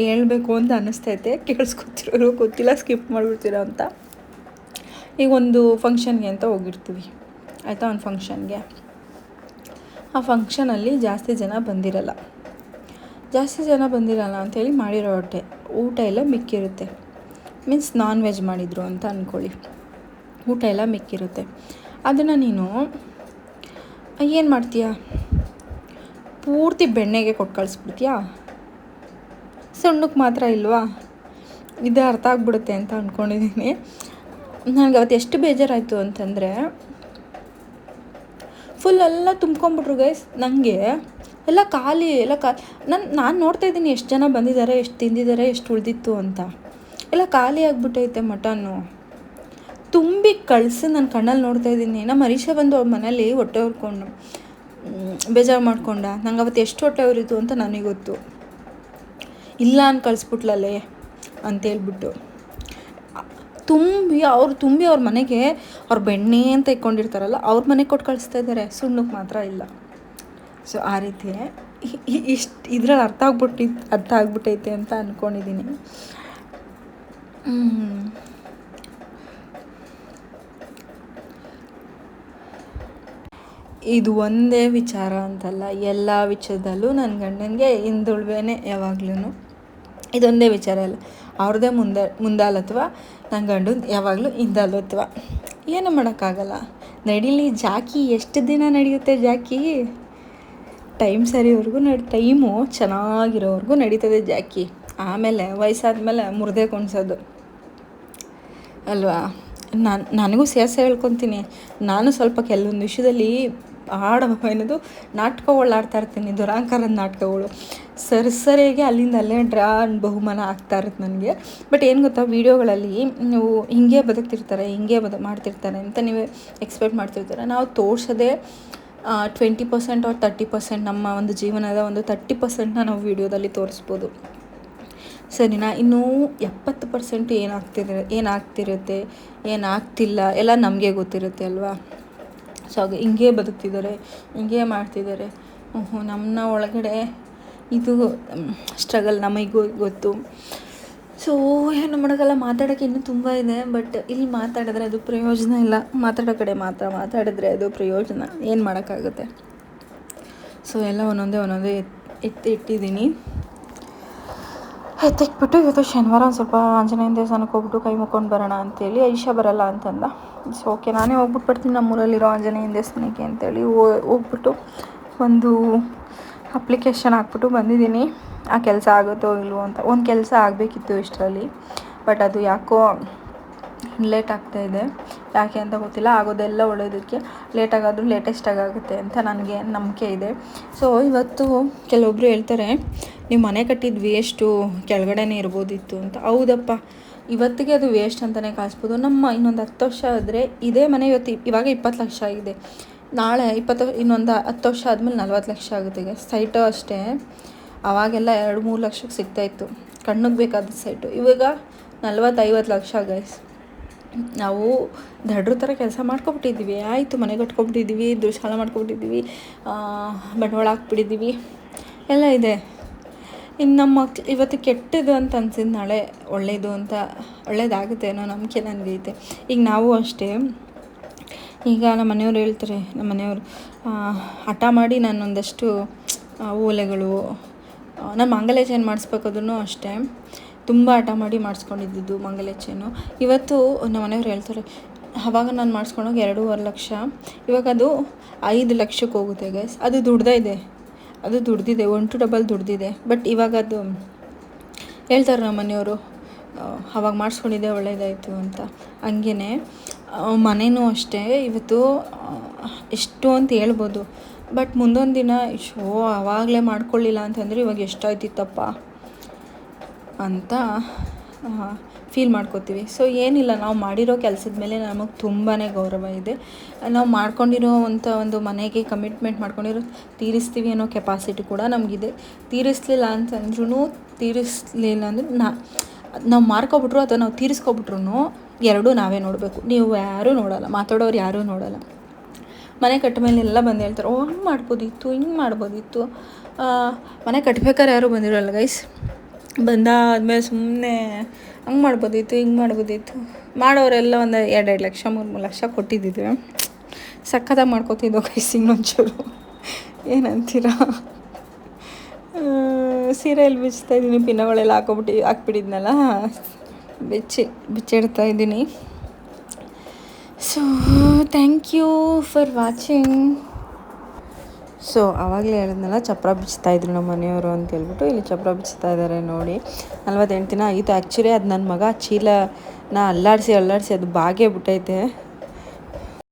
ಹೇಳ್ಬೇಕು ಅಂತ ಅನ್ನಿಸ್ತೈತೆ. ಕೇಳಿಸ್ಕೊತಿರೋರು ಗೊತ್ತಿಲ್ಲ, ಸ್ಕಿಪ್ ಮಾಡಿಬಿಡ್ತೀರೋ ಅಂತ. ಈಗ ಒಂದು ಫಂಕ್ಷನ್ಗೆ ಅಂತ ಹೋಗಿರ್ತೀವಿ ಆಯಿತಾ. ಒಂದು ಫಂಕ್ಷನ್ಗೆ, ಆ ಫಂಕ್ಷನಲ್ಲಿ ಜಾಸ್ತಿ ಜನ ಬಂದಿರಲ್ಲ ಅಂಥೇಳಿ ಮಾಡಿರೋ ಊಟ ಎಲ್ಲ ಮಿಕ್ಕಿರುತ್ತೆ. ಮೀನ್ಸ್ ನಾನ್ ವೆಜ್ ಮಾಡಿದರು ಅಂತ ಅಂದ್ಕೊಳ್ಳಿ. ಊಟ ಎಲ್ಲ ಮಿಕ್ಕಿರುತ್ತೆ. ಅದನ್ನು ನೀನು ಏನು ಮಾಡ್ತೀಯ, ಪೂರ್ತಿ ಬೆಣ್ಣೆಗೆ ಕೊಟ್ಟು ಕಳಿಸ್ಬಿಡ್ತೀಯಾ, ಸುಣ್ಣಕ್ಕೆ ಮಾತ್ರ ಇಲ್ವಾ? ಇದು ಅರ್ಥ ಆಗ್ಬಿಡುತ್ತೆ ಅಂತ ಅಂದ್ಕೊಂಡಿದ್ದೀನಿ. ನನಗೆ ಅವತ್ತು ಎಷ್ಟು ಬೇಜಾರಾಯಿತು ಅಂತಂದರೆ, ಫುಲ್ ಎಲ್ಲ ತುಂಬ್ಕೊಂಬಿಟ್ರು ಗೈಸ್. ನನಗೆ ಎಲ್ಲ ಖಾಲಿ ನಾನು ನೋಡ್ತಾಯಿದ್ದೀನಿ ಎಷ್ಟು ಜನ ಬಂದಿದ್ದಾರೆ, ಎಷ್ಟು ತಿಂದಿದ್ದಾರೆ, ಎಷ್ಟು ಉಳಿದಿತ್ತು ಅಂತ. ಎಲ್ಲ ಖಾಲಿ ಆಗಿಬಿಟ್ಟೈತೆ ಮಟನ್ನು. ತುಂಬಿ ಕಳಿಸಿ ನನ್ನ ಕಣ್ಣಲ್ಲಿ ನೋಡ್ತಾಯಿದ್ದೀನಿ. ನಮ್ಮ ಹರೀಶ ಬಂದು ಅವ್ರ ಮನೇಲಿ ಹೊಟ್ಟೆ ಹೊರ್ಕೊಂಡು ಬೇಜಾರು ಮಾಡ್ಕೊಂಡ. ನಂಗೆ ಅವತ್ತು ಎಷ್ಟು ಹೊಟ್ಟೆ ಉರಿತು ಅಂತ ನನಗೆ ಗೊತ್ತು. ಇಲ್ಲ ಅಂತ ಕಳಿಸ್ಬಿಟ್ಲಲ್ಲೇ ಅಂತೇಳ್ಬಿಟ್ಟು ತುಂಬಿ ಅವ್ರ ಮನೆಗೆ ಅವ್ರ ಬೆಣ್ಣೆ ಅಂತ ಇಟ್ಕೊಂಡಿರ್ತಾರಲ್ಲ, ಅವ್ರ ಮನೆಗೆ ಕೊಟ್ಟು ಕಳಿಸ್ತಾ ಇದ್ದಾರೆ, ಸುಣ್ಣಕ್ಕೆ ಮಾತ್ರ ಇಲ್ಲ. ಸೊ ಆ ರೀತಿ ಇದ್ರಲ್ಲಿ ಅರ್ಥ ಆಗ್ಬಿಟ್ಟೈತೆ ಅಂತ ಅಂದ್ಕೊಂಡಿದ್ದೀನಿ. ಇದು ಒಂದೇ ವಿಚಾರ ಅಂತಲ್ಲ, ಎಲ್ಲ ವಿಚಾರದಲ್ಲೂ ನನ್ನ ಗಂಡನಿಗೆ ಹಿಂದುಳುವೆನೇ ಯಾವಾಗ್ಲೂ. ಇದೊಂದೇ ವಿಚಾರ ಅಲ್ಲ, ಅವ್ರದ್ದೇ ಮುಂದಾಲತ್ವ, ನನ್ನ ಗಂಡನ ಯಾವಾಗಲೂ ಹಿಂದಾಲತ್ವ. ಏನು ಮಾಡೋಕ್ಕಾಗಲ್ಲ. ನಡೀಲಿ ಜಾಕಿ, ಎಷ್ಟು ದಿನ ನಡೆಯುತ್ತೆ ಜಾಕಿ? ಟೈಮ್ ಸರಿವರೆಗೂ ಟೈಮು ಚೆನ್ನಾಗಿರೋವರೆಗೂ ನಡೀತದೆ ಜಾಕಿ. ಆಮೇಲೆ ವಯಸ್ಸಾದ್ಮೇಲೆ ಮುರಿದೇ ಕೊಣಿಸೋದು ಅಲ್ವಾ? ನನಗೂ ಸೇರಿಸಿ ಹೇಳ್ಕೊತೀನಿ. ನಾನು ಸ್ವಲ್ಪ ಕೆಲವೊಂದು ವಿಷಯದಲ್ಲಿ ಏನದು ನಾಟಕಗಳು ಆಡ್ತಾ ಇರ್ತೀನಿ, ದುರಾಂಕಾರದ ನಾಟಕಗಳು. ಸರಿಯಾಗಿ ಅಲ್ಲಿಂದ ಅಲ್ಲೇ ಬಹುಮಾನ ಆಗ್ತಾ ಇರುತ್ತೆ ನನಗೆ. ಬಟ್ ಏನು ಗೊತ್ತಾ, ವೀಡಿಯೋಗಳಲ್ಲಿ ನೀವು ಹಿಂಗೆ ಬದುಕ್ತಿರ್ತಾರೆ, ಹಿಂಗೆ ಮಾಡ್ತಿರ್ತಾರೆ ಅಂತ ನೀವು ಎಕ್ಸ್ಪೆಕ್ಟ್ ಮಾಡ್ತಿರ್ತಾರೆ. ನಾವು ತೋರಿಸೋದೇ 20% or 30%. ನಮ್ಮ ಒಂದು ಜೀವನದ ಒಂದು 30%ನ ನಾವು ವೀಡಿಯೋದಲ್ಲಿ ತೋರಿಸ್ಬೋದು, ಸರಿನಾ? ಇನ್ನೂ 70% ಏನಾಗ್ತಿರುತ್ತೆ, ಏನಾಗ್ತಿಲ್ಲ ಎಲ್ಲ ನಮಗೆ ಗೊತ್ತಿರುತ್ತೆ ಅಲ್ವಾ? ಸೊ ಹಾಗೆ ಹಿಂಗೆ ಬದುಕ್ತಿದ್ದಾರೆ, ಹಿಂಗೆ ಮಾಡ್ತಿದ್ದಾರೆ. ನಮ್ಮ ಒಳಗಡೆ ಇದು ಸ್ಟ್ರಗಲ್ ನಮಗೂ ಗೊತ್ತು. ಸೊ ಏನು ಮಾಡೋಕ್ಕಲ್ಲ, ಮಾತಾಡೋಕ್ಕೆ ಇನ್ನೂ ತುಂಬ ಇದೆ. ಬಟ್ ಇಲ್ಲಿ ಮಾತಾಡಿದ್ರೆ ಅದು ಪ್ರಯೋಜನ ಇಲ್ಲ, ಮಾತಾಡೋ ಕಡೆ ಮಾತ್ರ ಮಾತಾಡಿದ್ರೆ ಅದು ಪ್ರಯೋಜನ. ಏನು ಮಾಡೋಕ್ಕಾಗುತ್ತೆ? ಸೊ ಎಲ್ಲ ಒಂದೊಂದೇ ಇಟ್ಟಿದ್ದೀನಿ. ಎತ್ತಿಟ್ಬಿಟ್ಟು ಇವತ್ತು ಶನಿವಾರ ಒಂದು ಸ್ವಲ್ಪ ಆಂಜನೇಯನ ದೇವಸ್ಥಾನಕ್ಕೆ ಹೋಗ್ಬಿಟ್ಟು ಕೈ ಮುಕ್ಕೊಂಡು ಬರೋಣ ಅಂತೇಳಿ. ಐಶಾ ಬರೋಲ್ಲ ಅಂತಂದ. ಸೊ ಓಕೆ, ನಾನೇ ಹೋಗ್ಬಿಟ್ಟು ಬರ್ತೀನಿ ನಮ್ಮೂರಲ್ಲಿರೋ ಆಂಜನೇಯನ ದೇವಸ್ಥಾನಕ್ಕೆ ಅಂತೇಳಿ ಹೋಗ್ಬಿಟ್ಟು ಒಂದು ಅಪ್ಲಿಕೇಶನ್ ಹಾಕ್ಬಿಟ್ಟು ಬಂದಿದ್ದೀನಿ. ಆ ಕೆಲಸ ಆಗುತ್ತೋ ಇಲ್ವೋ ಅಂತ. ಒಂದು ಕೆಲಸ ಆಗಬೇಕಿತ್ತು ಇಷ್ಟರಲ್ಲಿ, ಬಟ್ ಅದು ಯಾಕೋ ಲೇಟ್ ಆಗ್ತಾಯಿದೆ. ಯಾಕೆ ಅಂತ ಗೊತ್ತಿಲ್ಲ. ಆಗೋದೆಲ್ಲ ಒಳ್ಳೆಯದಕ್ಕೆ, ಲೇಟಾಗಾದರೂ ಲೇಟೆಸ್ಟಾಗಿ ಆಗುತ್ತೆ ಅಂತ ನನಗೆ ನಂಬಿಕೆ ಇದೆ. ಸೊ ಇವತ್ತು ಕೆಲವೊಬ್ಬರು ಹೇಳ್ತಾರೆ, ನೀವು ಮನೆ ಕಟ್ಟಿದ್ದು ವೇಸ್ಟು, ಕೆಳಗಡೆನೇ ಇರ್ಬೋದಿತ್ತು ಅಂತ. ಹೌದಪ್ಪ, ಇವತ್ತಿಗೆ ಅದು ವೇಸ್ಟ್ ಅಂತಲೇ ಕಾಣಿಸ್ಬೋದು. ನಮ್ಮ ಇನ್ನೊಂದು 10 ವರ್ಷ ಆದರೆ ಇದೇ ಮನೆ ಇವಾಗ 20 ಲಕ್ಷ ಆಗಿದೆ. ನಾಳೆ ಇನ್ನೊಂದು 10 ವರ್ಷ ಆದಮೇಲೆ 40 ಲಕ್ಷ ಆಗುತ್ತೆ. ಸೈಟು ಅಷ್ಟೇ, ಆವಾಗೆಲ್ಲ 2-3 ಲಕ್ಷಕ್ಕೆ ಸಿಗ್ತಾಯಿತ್ತು ಕಣ್ಣಿಗೆ ಬೇಕಾದ ಸೈಟು. ಇವಾಗ 40-50 ಲಕ್ಷ ಗೈಸ್. ನಾವು ದಡ್ರ ಥರ ಕೆಲಸ ಮಾಡ್ಕೊಬಿಟ್ಟಿದ್ದೀವಿ. ಆಯಿತು, ಮನೆ ಕಟ್ಕೊಬಿಟ್ಟಿದ್ದೀವಿ, ಸಾಲ ಮಾಡ್ಕೊಬಿಟ್ಟಿದ್ದೀವಿ, ಬಂಡವಾಳ ಹಾಕ್ಬಿಟ್ಟಿದ್ದೀವಿ, ಎಲ್ಲ ಇದೆ. ಇನ್ನು ನಮ್ಮ ಮಕ್ಳು ಇವತ್ತು ಕೆಟ್ಟದು ಅಂತ ಅನ್ಸಿದ್ದು ನಾಳೆ ಒಳ್ಳೇದಾಗುತ್ತೆ ಅನ್ನೋ ನಂಬಿಕೆ ನನಗೈತೆ. ಈಗ ನಾವು ಅಷ್ಟೇ. ಈಗ ನಮ್ಮ ಮನೆಯವ್ರು ಹೇಳ್ತಾರೆ, ನಮ್ಮ ಮನೆಯವರು ಹಠ ಮಾಡಿ ನಾನೊಂದಷ್ಟು ಓಲೆಗಳು, ನಾನು ಮಂಗಲೇಚೆಯನ್ನು ಮಾಡಿಸ್ಬೇಕಾದ್ರೂ ಅಷ್ಟೇ ತುಂಬ ಹಠ ಮಾಡಿ ಮಾಡಿಸ್ಕೊಂಡಿದ್ದು ಮಂಗಲೇಚೆಯನ್ನು. ಇವತ್ತು ನಮ್ಮ ಮನೆಯವ್ರು ಹೇಳ್ತಾರೆ, ಆವಾಗ ನಾನು ಮಾಡಿಸ್ಕೊಂಡೋಗಿ 2.5 ಲಕ್ಷ, ಇವಾಗ ಅದು 5 ಲಕ್ಷಕ್ಕೆ ಹೋಗುತ್ತೆ ಗೈಸ್. ಅದು ದುಡ್ದಿದೆ 1 to ಡಬಲ್ ದುಡ್ದಿದೆ. ಬಟ್ ಇವಾಗ ಅದು ಹೇಳ್ತಾರೆ ನಮ್ಮ ಮನೆಯವರು, ಆವಾಗ ಮಾಡಿಸ್ಕೊಂಡಿದ್ದೆ ಒಳ್ಳೇದಾಯಿತು ಅಂತ. ಹಂಗೇ ಮನೆಯೂ ಅಷ್ಟೇ, ಇವತ್ತು ಎಷ್ಟು ಅಂತ ಹೇಳ್ಬೋದು, ಬಟ್ ಮುಂದೊಂದು ದಿನ ಆವಾಗಲೇ ಮಾಡ್ಕೊಳ್ಳಿಲ್ಲ ಅಂತಂದರೆ ಇವಾಗ ಎಷ್ಟಾಯ್ತಿತ್ತಪ್ಪ ಅಂತ ಫೀಲ್ ಮಾಡ್ಕೋತೀವಿ. ಸೊ ಏನಿಲ್ಲ, ನಾವು ಮಾಡಿರೋ ಕೆಲಸದ ಮೇಲೆ ನಮಗೆ ತುಂಬಾ ಗೌರವ ಇದೆ. ನಾವು ಮಾಡ್ಕೊಂಡಿರೋವಂಥ ಒಂದು ಮನೆಗೆ ಕಮಿಟ್ಮೆಂಟ್ ಮಾಡ್ಕೊಂಡಿರೋ ತೀರಿಸ್ತೀವಿ ಅನ್ನೋ ಕೆಪಾಸಿಟಿ ಕೂಡ ನಮಗಿದೆ. ತೀರಿಸಲಿಲ್ಲ ಅಂದರೆ ನಾವು ಮಾರ್ಕೊಬಿಟ್ರು ಅಥವಾ ನಾವು ತೀರಿಸ್ಕೊಬಿಟ್ರು ಎರಡೂ ನಾವೇ ನೋಡಬೇಕು. ನೀವು ಯಾರೂ ನೋಡೋಲ್ಲ, ಮಾತಾಡೋರು ಯಾರೂ ನೋಡೋಲ್ಲ. ಮನೆ ಕಟ್ಟ ಮೇಲೆ ಎಲ್ಲ ಬಂದು ಹೇಳ್ತಾರೆ, ಹಂಗೆ ಮಾಡ್ಬೋದಿತ್ತು, ಹಿಂಗೆ ಮಾಡ್ಬೋದಿತ್ತು. ಮನೆ ಕಟ್ಬೇಕಾದ್ರೆ ಯಾರೂ ಬಂದಿರೋಲ್ಲ ಗೈಸ್. ಬಂದಾದ್ಮೇಲೆ ಸುಮ್ಮನೆ ಹಂಗೆ ಮಾಡ್ಬೋದಿತ್ತು, ಹಿಂಗೆ ಮಾಡ್ಬೋದಿತ್ತು. ಮಾಡೋರೆಲ್ಲ ಒಂದು 2 ಲಕ್ಷ 3 ಲಕ್ಷ ಕೊಟ್ಟಿದ್ದಿದ್ವಿ. ಸಕ್ಕತ್ತಾಗಿ ಮಾಡ್ಕೋತಿದ್ದೋ ಗೈಸ್. ಇನ್ನೊಂಚೂರು ಏನಂತೀರಾ, ಸೀರೆಯಲ್ಲಿ ಬಿಚ್ತಾಯಿದ್ದೀನಿ, ಪಿನ್ನಗಳೆಲ್ಲ ಹಾಕ್ಬಿಟ್ಟಿದ್ನಲ್ಲ, ಬಿಚ್ಚಿಡ್ತಾ ಇದ್ದೀನಿ. So thank you for watching. So ಆವಾಗಲೇ ಹೇಳಿದ್ನಲ್ಲ, ಚಪ್ಪರ ಬಿಚ್ತಾಯಿದ್ರು ನಮ್ಮ ಮನೆಯವರು ಅಂತ ಹೇಳ್ಬಿಟ್ಟು, ಇಲ್ಲಿ ಚಪ್ಪರ ಬಿಚ್ತಾ ಇದ್ದಾರೆ ನೋಡಿ. 48 ದಿನ ಆಯಿತು. ಆ್ಯಕ್ಚುಲಿ ಅದು ನನ್ನ ಮಗ ಚೀಲನ ಅಲ್ಲಾಡಿಸಿ ಅದು ಬಾಗೇ ಬಿಟ್ಟೈತೆ.